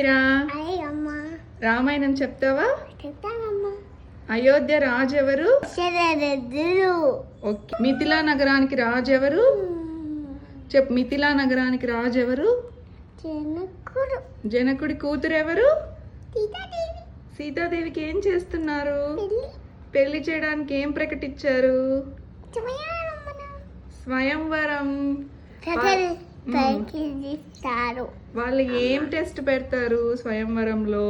మీరా రామాయణం చెప్తావా? అయోధ్య రాజు ఎవరు? ఓకే. మిథిలా నగరానికి రాజు ఎవరు? చెప్పు. మిథిలా నగరానికి రాజు ఎవరు? జనకుడి కూతురు ఎవరు? సీతాదేవికి ఏం చేస్తున్నారు? పెళ్లి చేయడానికి ఏం ప్రకటించారు? స్వయంవరం. వాళ్ళు ఏం టెస్ట్ పెడతారు స్వయంవరంలో?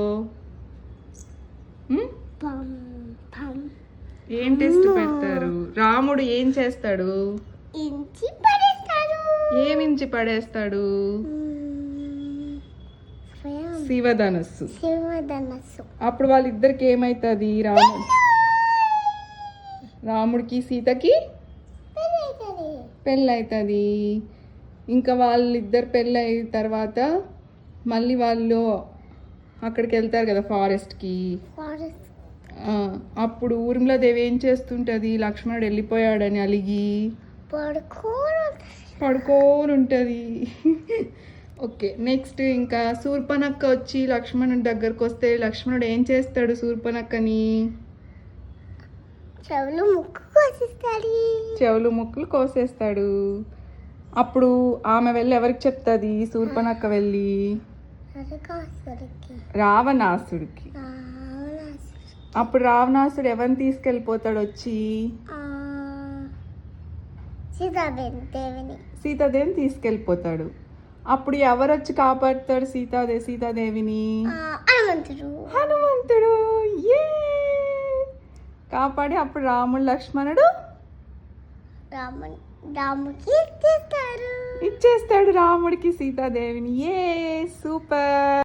ఏం టెస్ట్ పెడతారు? రాముడు ఏం చేస్తాడు? ఏమించి పడేస్తాడు? శివధనస్సు. అప్పుడు వాళ్ళిద్దరికి ఏమైతుంది? రాముడికి సీతకి పెళ్ళైతుంది. ఇంకా వాళ్ళిద్దరు పెళ్ళి అయిన తర్వాత మళ్ళీ వాళ్ళు అక్కడికి వెళ్తారు కదా, ఫారెస్ట్కి. అప్పుడు ఊర్మిళాదేవి ఏం చేస్తుంటది? లక్ష్మణుడు వెళ్ళిపోయాడని అలిగి పడుకోని ఉంటుంది. ఓకే. నెక్స్ట్ ఇంకా శూర్పణఖ వచ్చి లక్ష్మణుడి దగ్గరకు వస్తే లక్ష్మణుడు ఏం చేస్తాడు శూర్పణఖని? చెవులు ముక్కులు కోసేస్తాడు. అప్పుడు ఆమె వెళ్ళి ఎవరికి చెప్తుంది? శూర్పణఖ వెళ్ళి రావణాసుడికి. అప్పుడు రావణాసుడు ఎవరిని తీసుకెళ్ళిపోతాడు వచ్చి? సీతాదేవిని తీసుకెళ్ళిపోతాడు. అప్పుడు ఎవరు వచ్చి కాపాడుతాడు సీతాదేవిని? హనుమంతుడు. కాపాడి అప్పుడు రాముడు లక్ష్మణుడు ఇచ్చేస్తాడు రాముడికి సీతాదేవిని. సూపర్.